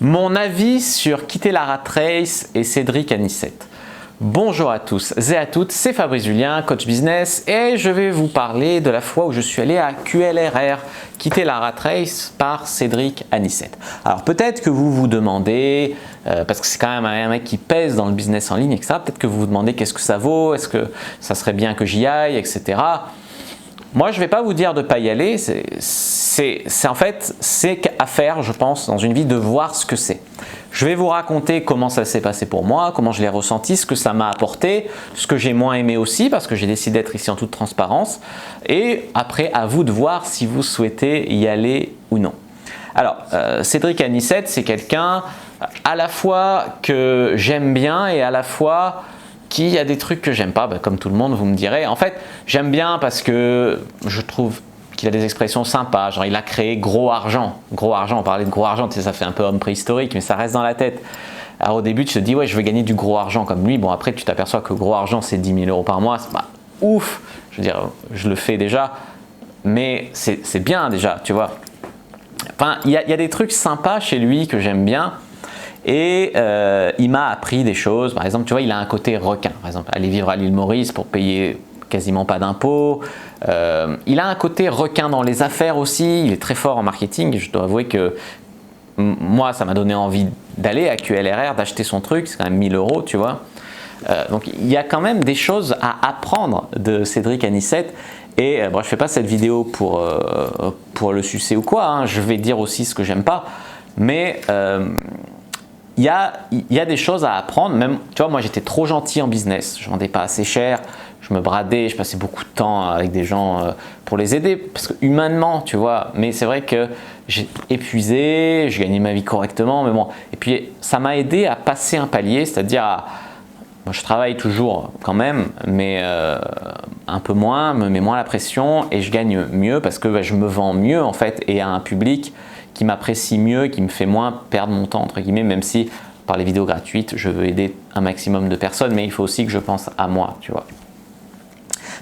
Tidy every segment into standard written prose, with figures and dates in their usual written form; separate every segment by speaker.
Speaker 1: Mon avis sur quitter la rat race et Cédric Anissette. Bonjour à tous et à toutes, c'est Fabrice Julien, coach business, et je vais vous parler de la fois où je suis allé à QLRR, quitter la rat race par Cédric Anissette. Alors peut-être que vous vous demandez, parce que c'est quand même un mec qui pèse dans le business en ligne, etc. Peut-être que vous vous demandez qu'est-ce que ça vaut, est-ce que ça serait bien que j'y aille, etc. Moi, je ne vais pas vous dire de ne pas y aller, en fait, c'est à faire, je pense, dans une vie, de voir ce que c'est. Je vais vous raconter comment ça s'est passé pour moi, comment je l'ai ressenti, ce que ça m'a apporté, ce que j'ai moins aimé aussi, parce que j'ai décidé d'être ici en toute transparence. Et après, à vous de voir si vous souhaitez y aller ou non. Alors, Cédric Anissette, c'est quelqu'un à la fois que j'aime bien et à la fois qu'il y a des trucs que j'aime pas, comme tout le monde, vous me direz. En fait, j'aime bien parce que je trouve qu'il a des expressions sympas, genre il a créé Gros Argent. Gros Argent, on parlait de Gros Argent, tu sais, ça fait un peu homme préhistorique, mais ça reste dans la tête. Alors au début, tu te dis, ouais, je vais gagner du gros argent comme lui. Bon, après, tu t'aperçois que Gros Argent, c'est 10 000 € par mois. C'est pas ouf, je veux dire, je le fais déjà, mais c'est bien déjà, tu vois. Enfin, il y a des trucs sympas chez lui que j'aime bien. Et il m'a appris des choses. Par exemple, tu vois, il a un côté requin. Par exemple, aller vivre à l'île Maurice pour payer quasiment pas d'impôts. Il a un côté requin dans les affaires aussi. Il est très fort en marketing. Je dois avouer que moi, ça m'a donné envie d'aller à QLRR, d'acheter son truc. C'est quand même 1 000 €, tu vois. Donc, il y a quand même des choses à apprendre de Cédric Anissette. Et bon, je ne fais pas cette vidéo pour le sucer ou quoi. Hein. Je vais dire aussi ce que j'aime pas. Mais il y a des choses à apprendre. Même, tu vois, moi j'étais trop gentil en business, je ne vendais pas assez cher, je me bradais, je passais beaucoup de temps avec des gens pour les aider, parce que humainement, tu vois, mais c'est vrai que j'ai épuisé, je gagnais ma vie correctement, mais bon, et puis ça m'a aidé à passer un palier, c'est-à-dire moi, je travaille toujours quand même, mais un peu moins, me mets moins la pression et je gagne mieux parce que je me vends mieux en fait et à un public qui m'apprécie mieux, qui me fait moins perdre mon temps entre guillemets, même si par les vidéos gratuites, je veux aider un maximum de personnes, mais il faut aussi que je pense à moi, tu vois.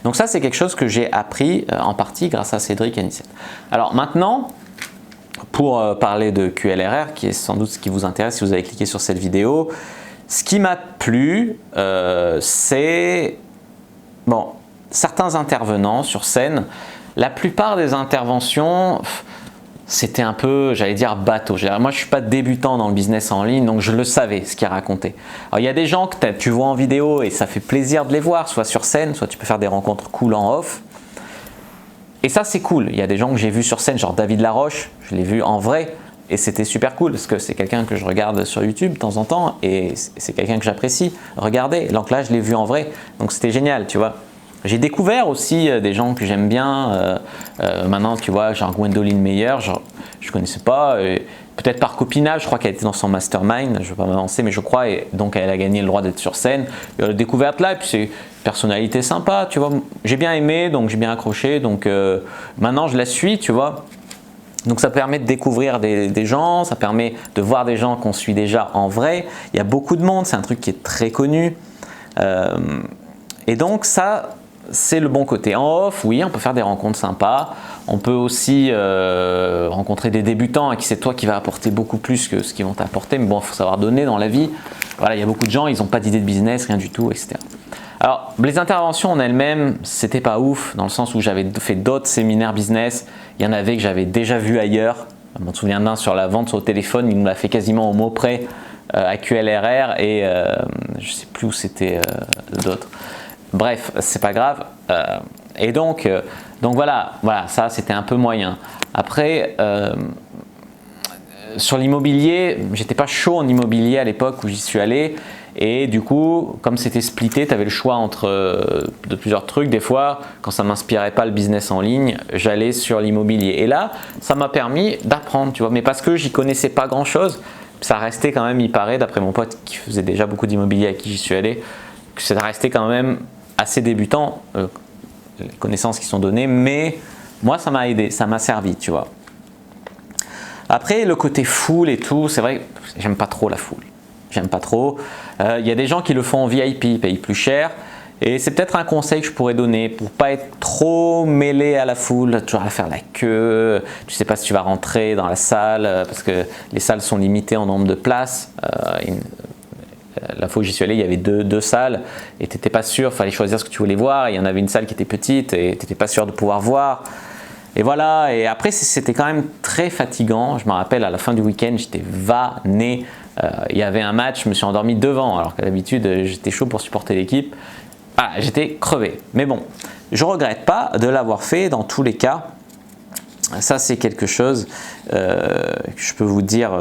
Speaker 1: Donc ça, c'est quelque chose que j'ai appris en partie grâce à Cédric Anissette. Alors maintenant, pour parler de QLRR, qui est sans doute ce qui vous intéresse si vous avez cliqué sur cette vidéo, ce qui m'a plu, c'est bon, certains intervenants sur scène. La plupart des interventions, c'était un peu, j'allais dire, bateau. Moi, je ne suis pas débutant dans le business en ligne, donc je le savais, ce qu'il a raconté. Alors, il y a des gens que tu vois en vidéo et ça fait plaisir de les voir, soit sur scène, soit tu peux faire des rencontres cool en off. Et ça, c'est cool. Il y a des gens que j'ai vus sur scène, genre David Laroche, je l'ai vu en vrai. Et c'était super cool parce que c'est quelqu'un que je regarde sur YouTube de temps en temps et c'est quelqu'un que j'apprécie. Regardez, donc là, je l'ai vu en vrai, donc c'était génial, tu vois. J'ai découvert aussi des gens que j'aime bien. Maintenant, tu vois, genre Gwendoline Meyer, je ne connaissais pas. Peut-être par copinage, je crois qu'elle était dans son mastermind, je ne vais pas m'avancer, mais je crois, et donc elle a gagné le droit d'être sur scène. Découverte là, et puis c'est une personnalité sympa, tu vois. J'ai bien aimé, donc j'ai bien accroché, donc maintenant je la suis, tu vois. Donc ça permet de découvrir des gens, ça permet de voir des gens qu'on suit déjà en vrai. Il y a beaucoup de monde, c'est un truc qui est très connu. Et donc ça, c'est le bon côté. En off, oui, on peut faire des rencontres sympas. On peut aussi rencontrer des débutants à qui c'est toi qui va apporter beaucoup plus que ce qu'ils vont t'apporter. Mais bon, il faut savoir donner dans la vie. Voilà, il y a beaucoup de gens, ils n'ont pas d'idée de business, rien du tout, etc. Alors, les interventions en elles-mêmes, c'était pas ouf, dans le sens où j'avais fait d'autres séminaires business. Il y en avait que j'avais déjà vu ailleurs. Je me souviens d'un sur la vente au téléphone, il nous l'a fait quasiment au mot près à QLRR et je ne sais plus où c'était d'autres. Bref, c'est pas grave. Et donc voilà, ça c'était un peu moyen. Après, sur l'immobilier, j'étais pas chaud en immobilier à l'époque où j'y suis allé. Et du coup, comme c'était splitté, tu avais le choix entre de plusieurs trucs. Des fois, quand ça ne m'inspirait pas le business en ligne, j'allais sur l'immobilier. Et là, ça m'a permis d'apprendre, tu vois. Mais parce que j'y connaissais pas grand-chose, ça restait quand même, il paraît, d'après mon pote qui faisait déjà beaucoup d'immobilier à qui j'y suis allé, que ça restait quand même assez débutant, les connaissances qui sont données. Mais moi, ça m'a aidé, ça m'a servi, tu vois. Après, le côté foule et tout, c'est vrai que j'aime pas trop la foule. J'aime pas trop. Il y a des gens qui le font en VIP, ils payent plus cher. Et c'est peut-être un conseil que je pourrais donner pour pas être trop mêlé à la foule, toujours à faire la queue, tu sais pas si tu vas rentrer dans la salle parce que les salles sont limitées en nombre de places. La fois où j'y suis allé, il y avait deux salles et tu n'étais pas sûr, il fallait choisir ce que tu voulais voir. Il y en avait une salle qui était petite et tu n'étais pas sûr de pouvoir voir. Et voilà, et après c'était quand même très fatigant. Je me rappelle à la fin du week-end, j'étais vanné. Il y avait un match, je me suis endormi devant alors qu'à d'habitude j'étais chaud pour supporter l'équipe. Ah, j'étais crevé. Mais bon, je ne regrette pas de l'avoir fait dans tous les cas. Ça, c'est quelque chose que je peux vous dire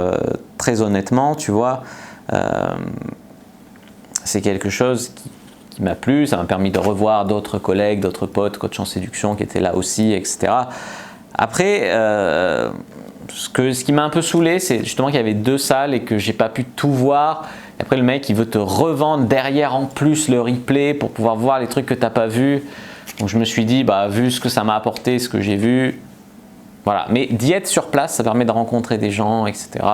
Speaker 1: très honnêtement, tu vois. C'est quelque chose qui m'a plu. Ça m'a permis de revoir d'autres collègues, d'autres potes, coach en séduction qui étaient là aussi, etc. Après, ce qui m'a un peu saoulé, c'est justement qu'il y avait 2 salles et que j'ai pas pu tout voir. Et après, le mec, il veut te revendre derrière en plus le replay pour pouvoir voir les trucs que tu n'as pas vus. Donc, je me suis dit, bah, vu ce que ça m'a apporté, ce que j'ai vu, voilà. Mais d'y être sur place, ça permet de rencontrer des gens, etc.,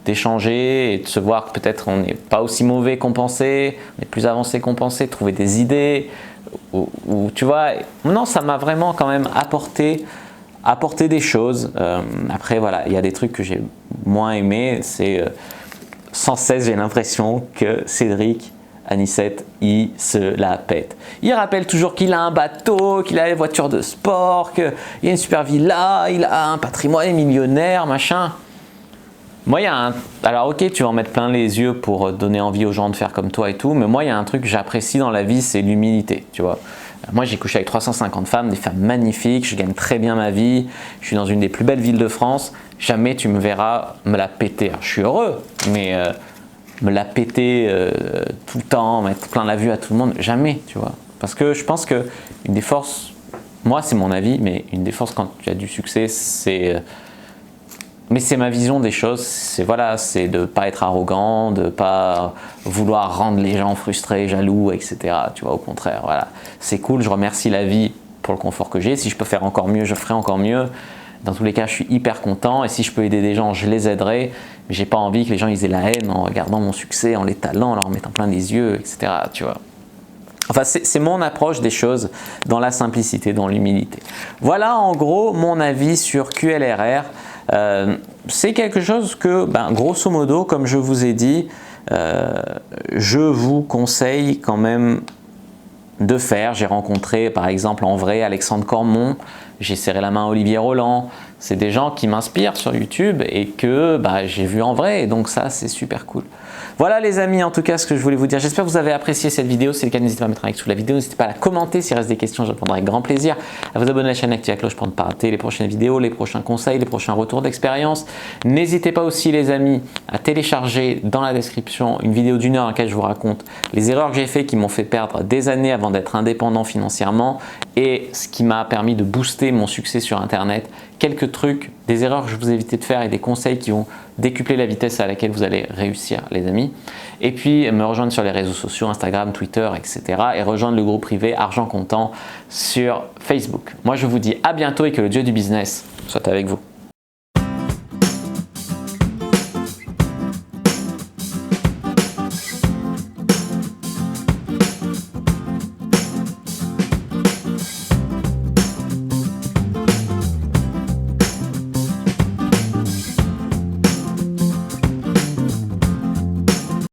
Speaker 1: d'échanger et de se voir que peut-être on n'est pas aussi mauvais qu'on pensait, on est plus avancé qu'on pensait, trouver des idées. Ou tu vois, non, ça m'a vraiment quand même apporté des choses. Après, voilà, il y a des trucs que j'ai moins aimés. C'est sans cesse, j'ai l'impression que Cédric Anissette, il se la pète. Il rappelle toujours qu'il a un bateau, qu'il a une voiture de sport, qu'il a une super villa, il a un patrimoine millionnaire, machin. Moi, il y a un... Alors ok, tu vas en mettre plein les yeux pour donner envie aux gens de faire comme toi et tout, mais moi, il y a un truc que j'apprécie dans la vie, c'est l'humilité, tu vois. Moi, j'ai couché avec 350 femmes, des femmes magnifiques, je gagne très bien ma vie, je suis dans une des plus belles villes de France. Jamais tu me verras me la péter. Alors, je suis heureux, mais me la péter tout le temps, mettre plein la vue à tout le monde, jamais, tu vois. Parce que je pense que une des forces, moi c'est mon avis, mais une des forces quand tu as du succès, c'est... mais c'est ma vision des choses, c'est voilà, c'est de ne pas être arrogant, de ne pas vouloir rendre les gens frustrés, jaloux, etc. Tu vois, au contraire, voilà. C'est cool, je remercie la vie pour le confort que j'ai. Si je peux faire encore mieux, je ferai encore mieux. Dans tous les cas, je suis hyper content et si je peux aider des gens, je les aiderai. Mais j'ai pas envie que les gens ils aient la haine en regardant mon succès, en l'étalant, en leur mettant plein les yeux, etc. Tu vois. Enfin, c'est mon approche des choses dans la simplicité, dans l'humilité. Voilà en gros mon avis sur QLRR. C'est quelque chose que, grosso modo, comme je vous ai dit, je vous conseille quand même de faire. J'ai rencontré par exemple en vrai Alexandre Cormon, j'ai serré la main à Olivier Roland. C'est des gens qui m'inspirent sur YouTube et que j'ai vu en vrai, et donc ça c'est super cool. Voilà les amis, en tout cas ce que je voulais vous dire. J'espère que vous avez apprécié cette vidéo. Si c'est le cas, n'hésitez pas à mettre un like sous la vidéo, n'hésitez pas à la commenter. S'il reste des questions, je répondrai avec grand plaisir. À vous abonner à la chaîne, activer la cloche pour ne pas rater les prochaines vidéos, les prochains conseils, les prochains retours d'expérience. N'hésitez pas aussi les amis à télécharger dans la description une vidéo d'1 heure dans laquelle je vous raconte les erreurs que j'ai faites qui m'ont fait perdre des années avant d'être indépendant financièrement et ce qui m'a permis de booster mon succès sur Internet. Quelques trucs, des erreurs que je vous ai évité de faire et des conseils qui vont décupler la vitesse à laquelle vous allez réussir les amis. Et puis me rejoindre sur les réseaux sociaux, Instagram, Twitter, etc. et rejoindre le groupe privé Argent Comptant sur Facebook. Moi je vous dis à bientôt et que le Dieu du business soit avec vous.